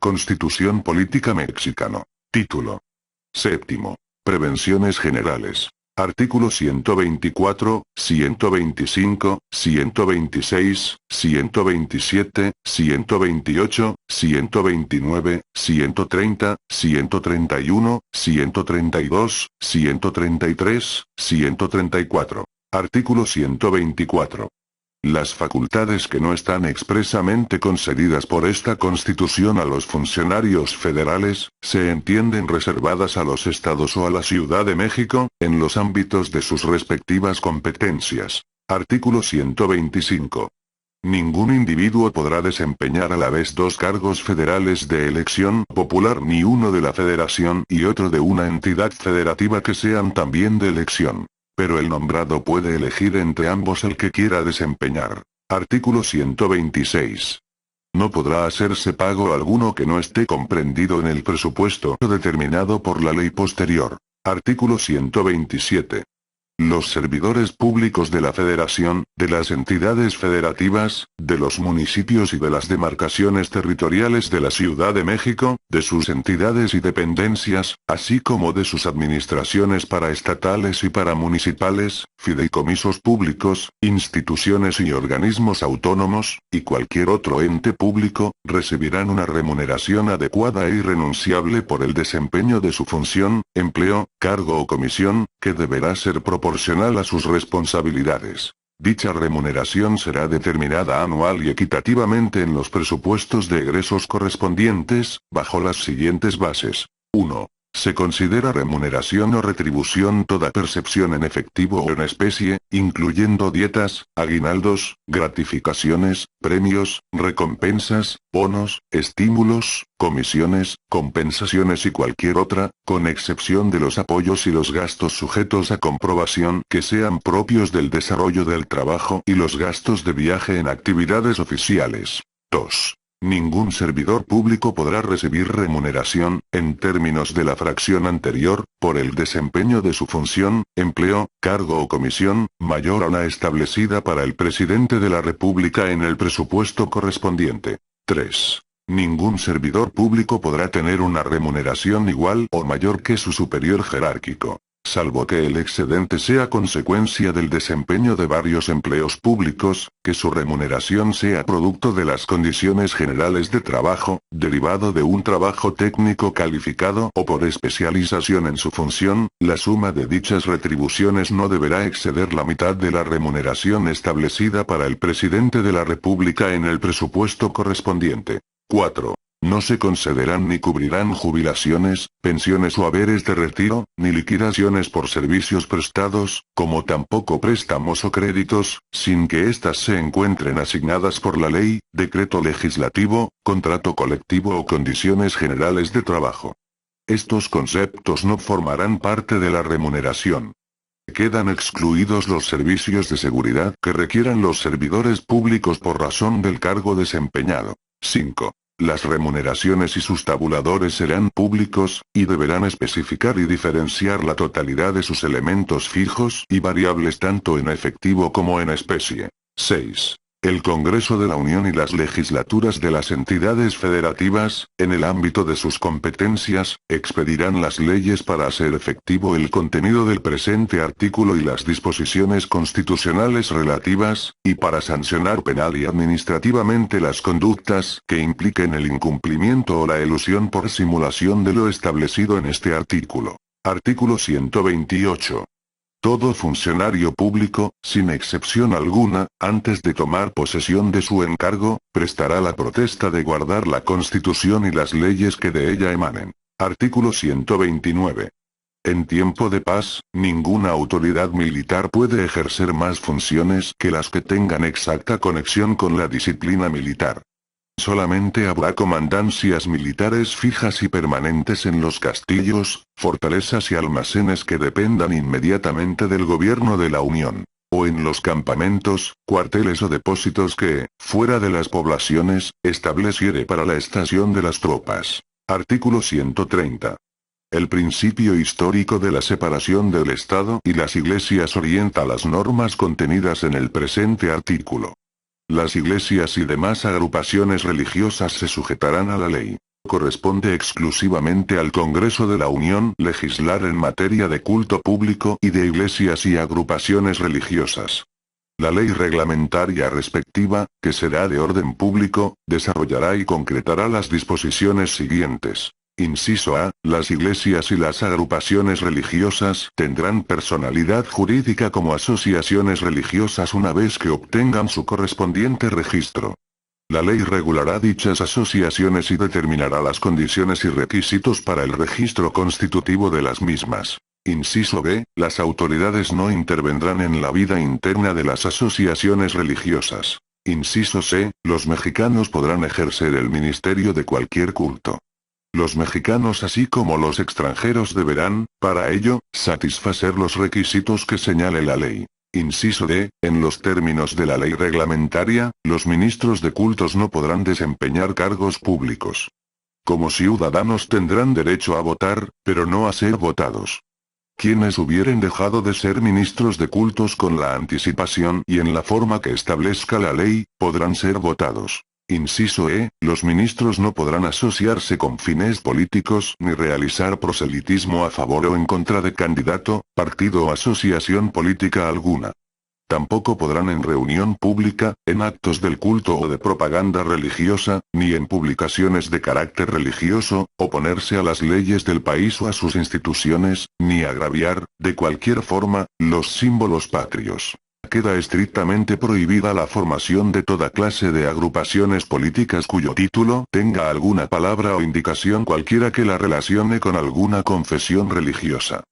Constitución Política Mexicano. Título. Séptimo. Prevenciones generales. Artículos 124, 125, 126, 127, 128, 129, 130, 131, 132, 133, 134. Artículo 124. Las facultades que no están expresamente concedidas por esta Constitución a los funcionarios federales, se entienden reservadas a los estados o a la Ciudad de México, en los ámbitos de sus respectivas competencias. Artículo 125. Ningún individuo podrá desempeñar a la vez dos cargos federales de elección popular ni uno de la federación y otro de una entidad federativa que sean también de elección. Pero el nombrado puede elegir entre ambos el que quiera desempeñar. Artículo 126. No podrá hacerse pago alguno que no esté comprendido en el presupuesto determinado por la ley posterior. Artículo 127. Los servidores públicos de la Federación, de las entidades federativas, de los municipios y de las demarcaciones territoriales de la Ciudad de México, de sus entidades y dependencias, así como de sus administraciones paraestatales y paramunicipales, fideicomisos públicos, instituciones y organismos autónomos, y cualquier otro ente público, recibirán una remuneración adecuada e irrenunciable por el desempeño de su función, empleo, cargo o comisión, que deberá ser proporcional a sus responsabilidades. Dicha remuneración será determinada anual y equitativamente en los presupuestos de egresos correspondientes, bajo las siguientes bases. 1. Se considera remuneración o retribución toda percepción en efectivo o en especie, incluyendo dietas, aguinaldos, gratificaciones, premios, recompensas, bonos, estímulos, comisiones, compensaciones y cualquier otra, con excepción de los apoyos y los gastos sujetos a comprobación que sean propios del desarrollo del trabajo y los gastos de viaje en actividades oficiales. 2. Ningún servidor público podrá recibir remuneración, en términos de la fracción anterior, por el desempeño de su función, empleo, cargo o comisión, mayor a la establecida para el presidente de la República en el presupuesto correspondiente. 3. Ningún servidor público podrá tener una remuneración igual o mayor que su superior jerárquico, salvo que el excedente sea consecuencia del desempeño de varios empleos públicos, que su remuneración sea producto de las condiciones generales de trabajo, derivado de un trabajo técnico calificado o por especialización en su función. La suma de dichas retribuciones no deberá exceder la mitad de la remuneración establecida para el presidente de la República en el presupuesto correspondiente. 4. No se concederán ni cubrirán jubilaciones, pensiones o haberes de retiro, ni liquidaciones por servicios prestados, como tampoco préstamos o créditos, sin que éstas se encuentren asignadas por la ley, decreto legislativo, contrato colectivo o condiciones generales de trabajo. Estos conceptos no formarán parte de la remuneración. Quedan excluidos los servicios de seguridad que requieran los servidores públicos por razón del cargo desempeñado. 5. Las remuneraciones y sus tabuladores serán públicos, y deberán especificar y diferenciar la totalidad de sus elementos fijos y variables tanto en efectivo como en especie. 6. El Congreso de la Unión y las legislaturas de las entidades federativas, en el ámbito de sus competencias, expedirán las leyes para hacer efectivo el contenido del presente artículo y las disposiciones constitucionales relativas, y para sancionar penal y administrativamente las conductas que impliquen el incumplimiento o la elusión por simulación de lo establecido en este artículo. Artículo 128. Todo funcionario público, sin excepción alguna, antes de tomar posesión de su encargo, prestará la protesta de guardar la Constitución y las leyes que de ella emanen. Artículo 129. En tiempo de paz, ninguna autoridad militar puede ejercer más funciones que las que tengan exacta conexión con la disciplina militar. Solamente habrá comandancias militares fijas y permanentes en los castillos, fortalezas y almacenes que dependan inmediatamente del gobierno de la Unión, o en los campamentos, cuarteles o depósitos que, fuera de las poblaciones, estableciere para la estación de las tropas. Artículo 130. El principio histórico de la separación del Estado y las iglesias orienta las normas contenidas en el presente artículo. Las iglesias y demás agrupaciones religiosas se sujetarán a la ley. Corresponde exclusivamente al Congreso de la Unión legislar en materia de culto público y de iglesias y agrupaciones religiosas. La ley reglamentaria respectiva, que será de orden público, desarrollará y concretará las disposiciones siguientes. Inciso A. Las iglesias y las agrupaciones religiosas tendrán personalidad jurídica como asociaciones religiosas una vez que obtengan su correspondiente registro. La ley regulará dichas asociaciones y determinará las condiciones y requisitos para el registro constitutivo de las mismas. Inciso B. Las autoridades no intervendrán en la vida interna de las asociaciones religiosas. Inciso C. Los mexicanos podrán ejercer el ministerio de cualquier culto. Los mexicanos así como los extranjeros deberán, para ello, satisfacer los requisitos que señale la ley. Inciso D. En los términos de la ley reglamentaria, los ministros de cultos no podrán desempeñar cargos públicos. Como ciudadanos tendrán derecho a votar, pero no a ser votados. Quienes hubieren dejado de ser ministros de cultos con la anticipación y en la forma que establezca la ley, podrán ser votados. Inciso E. Los ministros no podrán asociarse con fines políticos ni realizar proselitismo a favor o en contra de candidato, partido o asociación política alguna. Tampoco podrán en reunión pública, en actos del culto o de propaganda religiosa, ni en publicaciones de carácter religioso, oponerse a las leyes del país o a sus instituciones, ni agraviar, de cualquier forma, los símbolos patrios. Queda estrictamente prohibida la formación de toda clase de agrupaciones políticas cuyo título tenga alguna palabra o indicación cualquiera que la relacione con alguna confesión religiosa.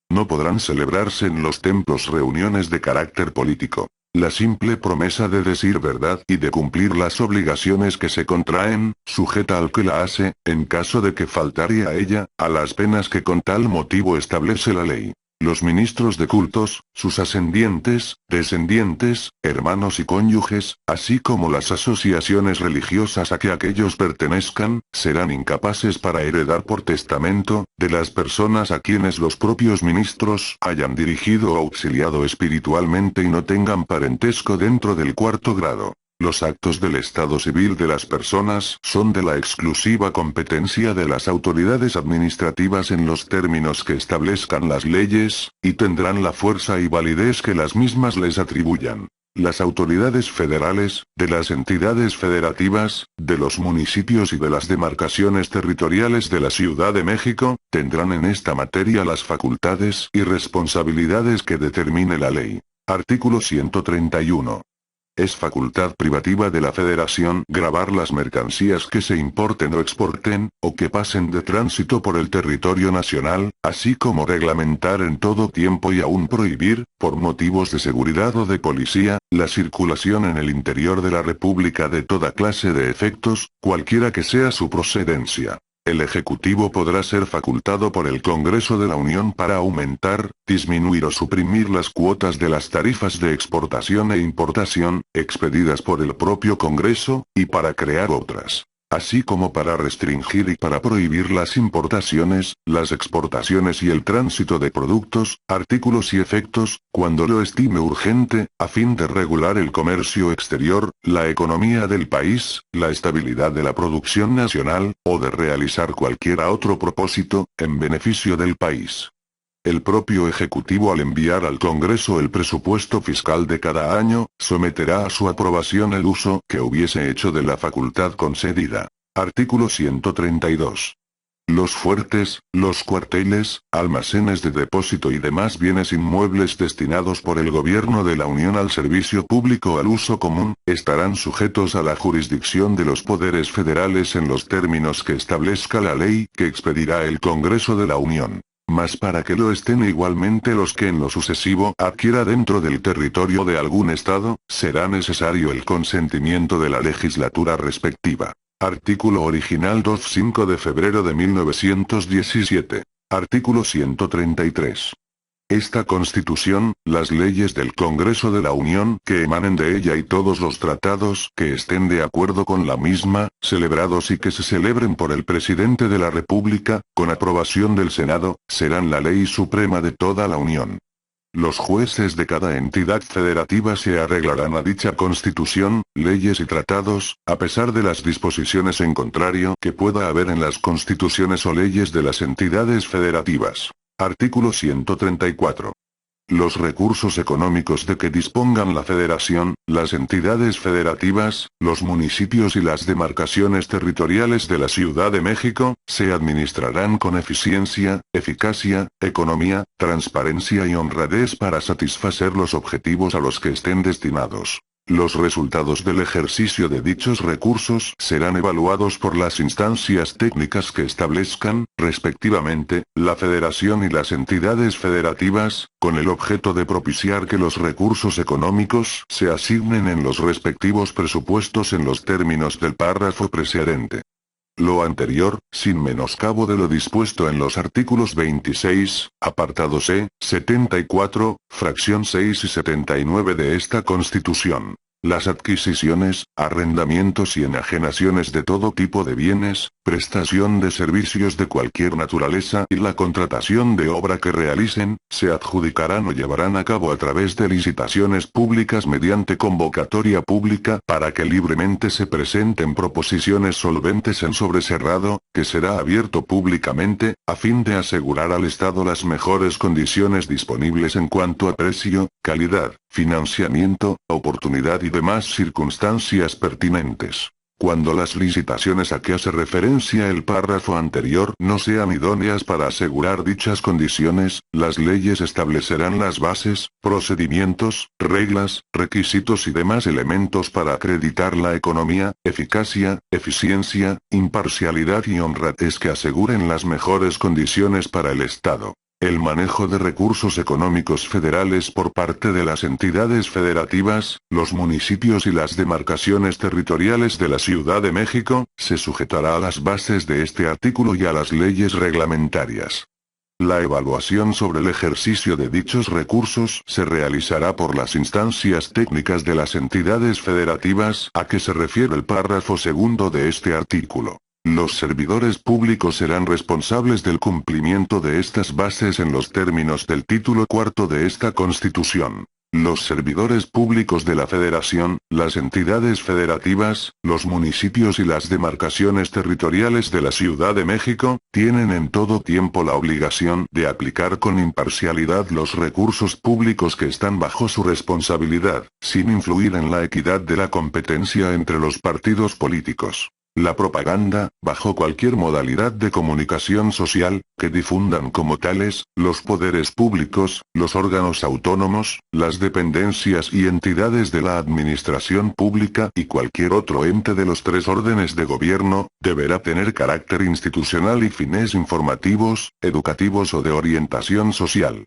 No podrán celebrarse en los templos reuniones de carácter político. La simple promesa de decir verdad y de cumplir las obligaciones que se contraen, sujeta al que la hace, en caso de que faltare a ella, a las penas que con tal motivo establece la ley. Los ministros de cultos, sus ascendientes, descendientes, hermanos y cónyuges, así como las asociaciones religiosas a que aquellos pertenezcan, serán incapaces para heredar por testamento, de las personas a quienes los propios ministros hayan dirigido o auxiliado espiritualmente y no tengan parentesco dentro del cuarto grado. Los actos del estado civil de las personas son de la exclusiva competencia de las autoridades administrativas en los términos que establezcan las leyes, y tendrán la fuerza y validez que las mismas les atribuyan. Las autoridades federales, de las entidades federativas, de los municipios y de las demarcaciones territoriales de la Ciudad de México, tendrán en esta materia las facultades y responsabilidades que determine la ley. Artículo 131. Es facultad privativa de la Federación gravar las mercancías que se importen o exporten, o que pasen de tránsito por el territorio nacional, así como reglamentar en todo tiempo y aún prohibir, por motivos de seguridad o de policía, la circulación en el interior de la República de toda clase de efectos, cualquiera que sea su procedencia. El Ejecutivo podrá ser facultado por el Congreso de la Unión para aumentar, disminuir o suprimir las cuotas de las tarifas de exportación e importación, expedidas por el propio Congreso, y para crear otras. Así como para restringir y para prohibir las importaciones, las exportaciones y el tránsito de productos, artículos y efectos, cuando lo estime urgente, a fin de regular el comercio exterior, la economía del país, la estabilidad de la producción nacional, o de realizar cualquier otro propósito, en beneficio del país. El propio Ejecutivo al enviar al Congreso el presupuesto fiscal de cada año, someterá a su aprobación el uso que hubiese hecho de la facultad concedida. Artículo 132. Los fuertes, los cuarteles, almacenes de depósito y demás bienes inmuebles destinados por el Gobierno de la Unión al servicio público o al uso común, estarán sujetos a la jurisdicción de los poderes federales en los términos que establezca la ley que expedirá el Congreso de la Unión. Mas para que lo estén igualmente los que en lo sucesivo adquiera dentro del territorio de algún estado, será necesario el consentimiento de la legislatura respectiva. Artículo original 2-5 de febrero de 1917. Artículo 133. Esta Constitución, las leyes del Congreso de la Unión que emanen de ella y todos los tratados que estén de acuerdo con la misma, celebrados y que se celebren por el Presidente de la República, con aprobación del Senado, serán la ley suprema de toda la Unión. Los jueces de cada entidad federativa se arreglarán a dicha constitución, leyes y tratados, a pesar de las disposiciones en contrario que pueda haber en las constituciones o leyes de las entidades federativas. Artículo 134. Los recursos económicos de que dispongan la Federación, las entidades federativas, los municipios y las demarcaciones territoriales de la Ciudad de México, se administrarán con eficiencia, eficacia, economía, transparencia y honradez para satisfacer los objetivos a los que estén destinados. Los resultados del ejercicio de dichos recursos serán evaluados por las instancias técnicas que establezcan, respectivamente, la Federación y las entidades federativas, con el objeto de propiciar que los recursos económicos se asignen en los respectivos presupuestos en los términos del párrafo precedente. Lo anterior, sin menoscabo de lo dispuesto en los artículos 26, apartado C, 74, fracción 6 y 79 de esta Constitución. Las adquisiciones, arrendamientos y enajenaciones de todo tipo de bienes, prestación de servicios de cualquier naturaleza y la contratación de obra que realicen, se adjudicarán o llevarán a cabo a través de licitaciones públicas mediante convocatoria pública para que libremente se presenten proposiciones solventes en sobrecerrado, que será abierto públicamente, a fin de asegurar al Estado las mejores condiciones disponibles en cuanto a precio, calidad, financiamiento, oportunidad y demás circunstancias pertinentes. Cuando las licitaciones a que hace referencia el párrafo anterior no sean idóneas para asegurar dichas condiciones, las leyes establecerán las bases, procedimientos, reglas, requisitos y demás elementos para acreditar la economía, eficacia, eficiencia, imparcialidad y honradez que aseguren las mejores condiciones para el Estado. El manejo de recursos económicos federales por parte de las entidades federativas, los municipios y las demarcaciones territoriales de la Ciudad de México, se sujetará a las bases de este artículo y a las leyes reglamentarias. La evaluación sobre el ejercicio de dichos recursos se realizará por las instancias técnicas de las entidades federativas a que se refiere el párrafo segundo de este artículo. Los servidores públicos serán responsables del cumplimiento de estas bases en los términos del título cuarto de esta Constitución. Los servidores públicos de la Federación, las entidades federativas, los municipios y las demarcaciones territoriales de la Ciudad de México, tienen en todo tiempo la obligación de aplicar con imparcialidad los recursos públicos que están bajo su responsabilidad, sin influir en la equidad de la competencia entre los partidos políticos. La propaganda, bajo cualquier modalidad de comunicación social, que difundan como tales, los poderes públicos, los órganos autónomos, las dependencias y entidades de la administración pública y cualquier otro ente de los tres órdenes de gobierno, deberá tener carácter institucional y fines informativos, educativos o de orientación social.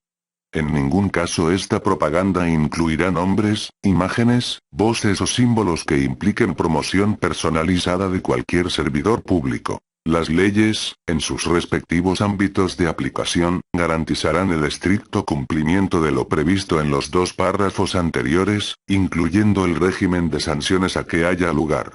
En ningún caso esta propaganda incluirá nombres, imágenes, voces o símbolos que impliquen promoción personalizada de cualquier servidor público. Las leyes, en sus respectivos ámbitos de aplicación, garantizarán el estricto cumplimiento de lo previsto en los dos párrafos anteriores, incluyendo el régimen de sanciones a que haya lugar.